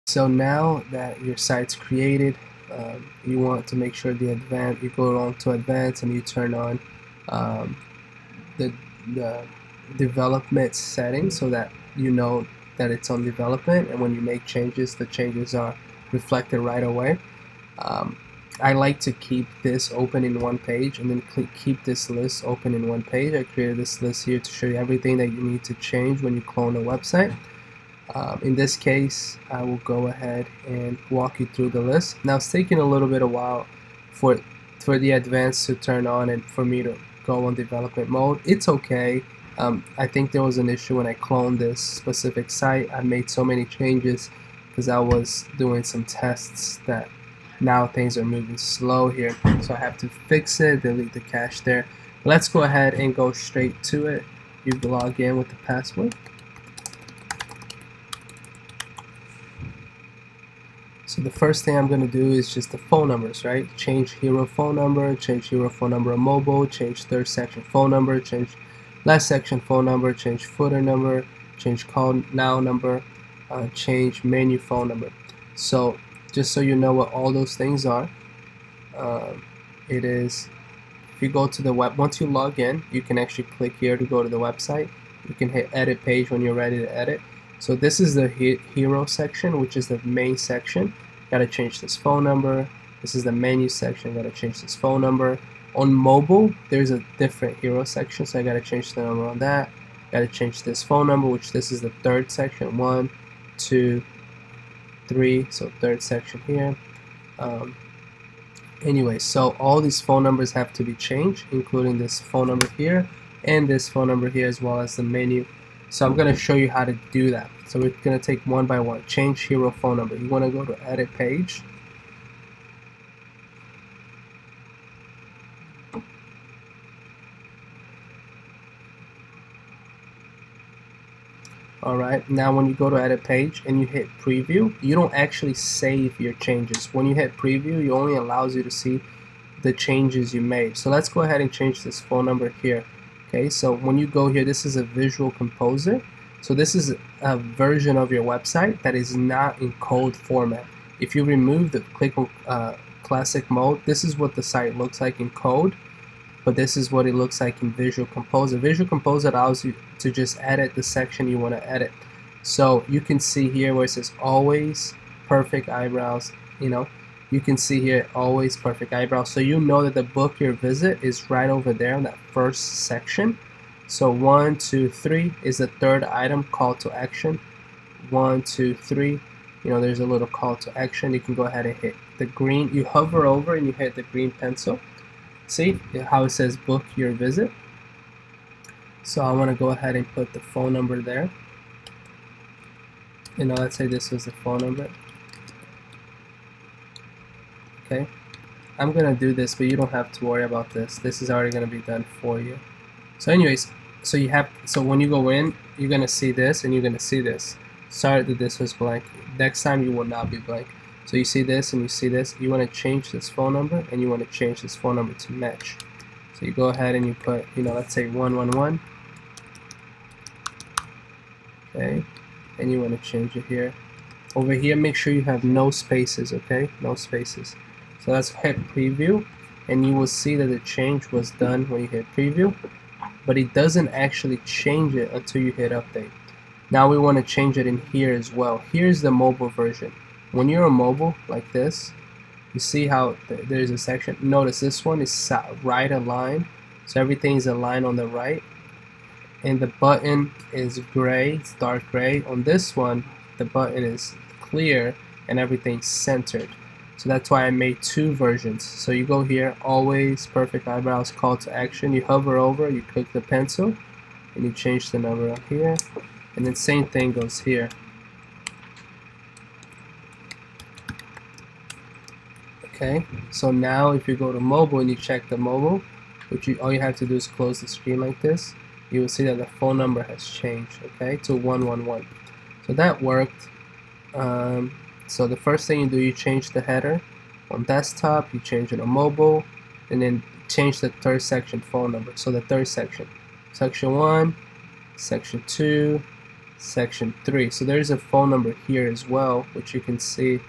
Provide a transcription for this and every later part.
So now that your site's created, you want to make sure you go on to advanced and you turn on um, the, the development settings so that you know that it's on development, and when you make changes, the changes are reflected right away. Um, I like to keep this open in one page and then keep this list open in one page. I created this list here to show you everything that you need to change when you clone a website. In this case, I will go ahead and walk you through the list. Now it's taking a little bit of while for the advanced to turn on and for me to go on development mode. It's okay. I think there was an issue when I cloned this specific site. I made so many changes because I was doing some tests that now things are moving slow here. So I have to fix it, delete the cache there. Let's go ahead and go straight to it. You log in with the password. So the first thing I'm going to do is just the phone numbers, right? Change hero phone number, change hero phone number on mobile, change third section phone number, change last section phone number, change footer number, change call now number, change menu phone number. So just so you know what all those things are, it is, if you go to the web, once you log in, you can actually click here to go to the website. You can hit edit page when you're ready to edit. So this is the hero section, which is the main section. Got to change this phone number. This is the menu section. Got to change this phone number. On mobile, there's a different hero section, so I got to change the number on that. Got to change this phone number, which this is the third section. 1, 2, 3. So third section here. Anyway, so all these phone numbers have to be changed, including this phone number here and this phone number here, as well as the menu. So I'm going to show you how to do that. So we're going to take one by one. Change hero phone number. You want to go to edit page. Alright, now when you go to edit page and you hit preview, you don't actually save your changes. When you hit preview, it only allows you to see the changes you made. So let's go ahead and change this phone number here. Okay, so when you go here, this is a Visual Composer. So this is a version of your website that is not in code format. If you remove the click on classic mode, this is what the site looks like in code, but this is what it looks like in Visual Composer. Visual Composer allows you to just edit the section you want to edit. So you can see here where it says always perfect eyebrows, you can see here always perfect eyebrows. So you know that the book your visit is right over there in that first section. So 1, 2, 3 is the third item, call to action. 1, 2, 3, there's a little call to action. You can go ahead and hit the green. You hover over and you hit the green pencil. See how it says book your visit? So I want to go ahead and put the phone number there. Let's say this was the phone number. Okay, I'm gonna do this, but you don't have to worry about this. This is already gonna be done for you. So anyways, so when you go in, you're gonna see this and you're gonna see this. Sorry that this was blank. Next time you will not be blank. So you see this and you see this. You want to change this phone number and you want to change this phone number to match. So you go ahead and you put, let's say 111. Okay, and you want to change it here. Over here, make sure you have no spaces. Okay, no spaces. So let's hit preview, and you will see that the change was done when you hit preview, but it doesn't actually change it until you hit update. Now we want to change it in here as well. Here's the mobile version. When you're on mobile like this, you see how there's a section. Notice this one is right aligned, so everything is aligned on the right, and the button is gray, it's dark gray. On this one, the button is clear and everything's centered. So that's why I made two versions. So you go here, always perfect eyebrows, call to action. You hover over, you click the pencil, and you change the number up here. And then same thing goes here. Okay, so now if you go to mobile and you check the mobile, all you have to do is close the screen like this. You will see that the phone number has changed, okay, to 111. So that worked. So the first thing you do, you change the header on desktop, you change it on mobile, and then change the third section phone number. So the third section, section 1, section 2, section 3. So there's a phone number here as well, which you can see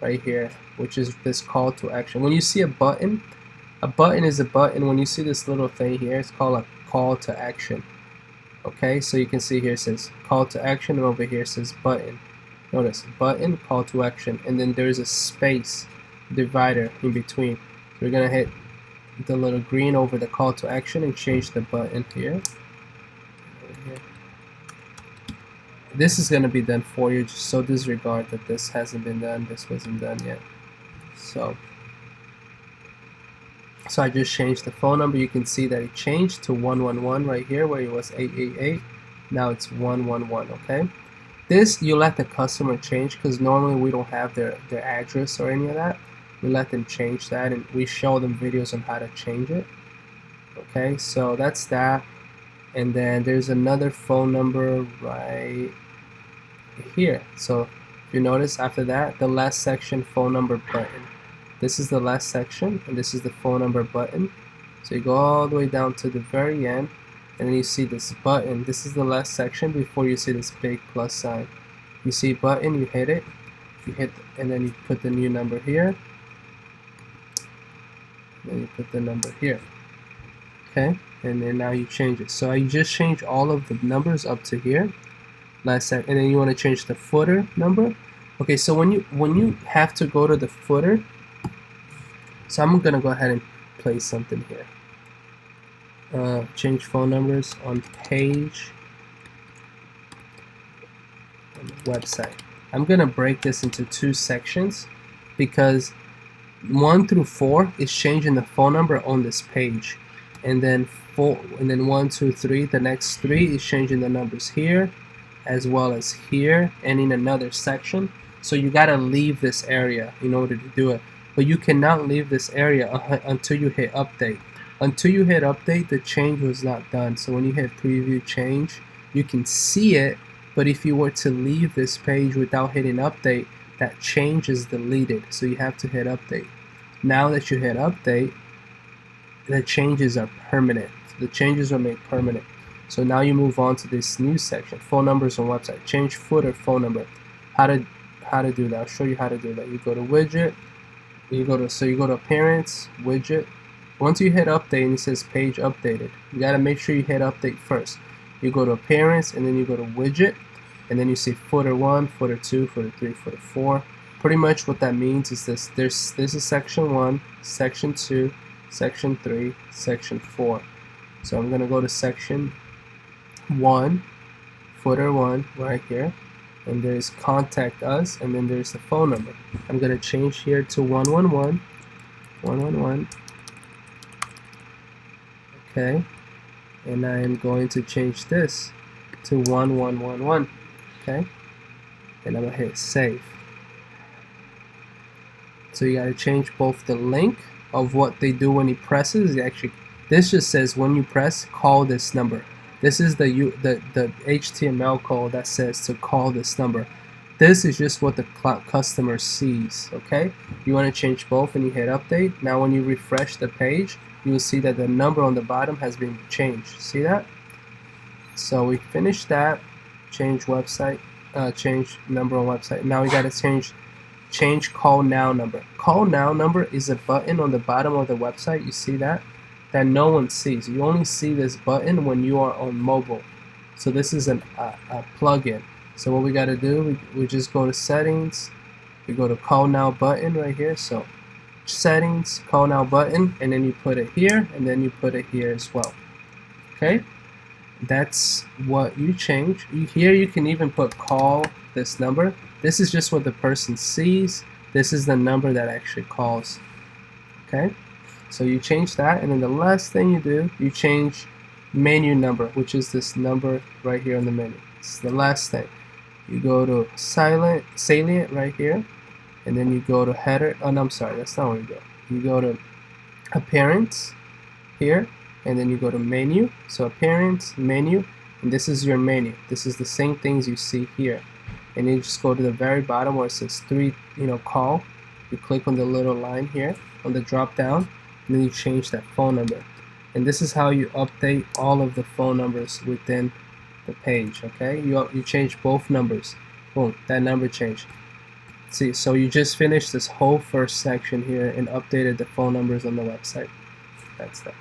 right here, which is this call to action. When you see a button is a button. When you see this little thing here, it's called a call to action. Okay, so you can see here it says call to action, and over here it says button. Notice button, call to action, and then there's a space divider in between. So we're gonna hit the little green over the call to action and change the button here. This is gonna be done for you, just so disregard that this hasn't been done, this wasn't done yet. So I just changed the phone number. You can see that it changed to 111 right here where it was 888. Now it's 111, okay? This you let the customer change, because normally we don't have their address or any of that. We let them change that, and we show them videos on how to change it. Okay, so that's that. And then there's another phone number right here. So if you notice, after that, the last section, phone number button. This is the last section, and this is the phone number button. So you go all the way down to the very end, and then you see this button. This is the last section before you see this big plus sign. You see button, you hit it, and then you put the new number here. Then you put the number here. Okay, and then now you change it. So you just change all of the numbers up to here. Last sec, and then you want to change the footer number. Okay, so when you have to go to the footer, so I'm gonna go ahead and place something here. Change phone numbers on page on the website. I'm gonna break this into 2 sections because 1 through 4 is changing the phone number on this page, and then 1, 2, 3, the next 3 is changing the numbers here as well as here and in another section. So you gotta leave this area in order to do it, but you cannot leave this area until you hit update. Until you hit update, the change was not done. So when you hit preview change, you can see it, but if you were to leave this page without hitting update, that change is deleted. So you have to hit update. Now that you hit update, the changes are permanent. The changes are made permanent. So now you move on to this new section, phone numbers on website. Change footer phone number. How to do that? I'll show you how to do that. You go to widget. You go to appearance, widget. Once you hit update and it says page updated, you gotta make sure you hit update first. You go to appearance, and then you go to widget, and then you see footer 1, footer 2, footer 3, footer 4. Pretty much what that means is this: this is section 1, section 2, section 3, section 4. So I'm gonna go to section 1, footer 1 right here, and there's contact us, and then there's the phone number. I'm gonna change here to 111. Okay, and I am going to change this to 1111. Okay, and I'm gonna hit save. So you gotta change both the link of what they do when he presses. This just says when you press, call this number. This is the HTML code that says to call this number. This is just what the customer sees. Okay, you want to change both, and you hit update. Now when you refresh the page, you will see that the number on the bottom has been changed. See that? So we finished that. Change website. Change number on website. Now we got to change call now number. Call now number is a button on the bottom of the website. You see that? That no one sees. You only see this button when you are on mobile. So this is a plugin. So what we got to do, we just go to settings. We go to call now button right here. So settings, call now button, and then you put it here, and then you put it here as well. Okay, that's what you change. Here you can even put call this number. This is just what the person sees. This is the number that actually calls. Okay, so you change that, and then the last thing you do, you change menu number, which is this number right here on the menu. It's the last thing. You go to salient right here, and then you go to header. Oh no, I'm sorry, that's not where you go. You go to appearance here, and then you go to menu. So appearance, menu, and this is your menu. This is the same things you see here, and you just go to the very bottom where it says call. You click on the little line here on the drop down, and then you change that phone number. And this is how you update all of the phone numbers within the page. Okay, you change both numbers. Boom, that number changed. See, so you just finished this whole first section here and updated the phone numbers on the website. That's that.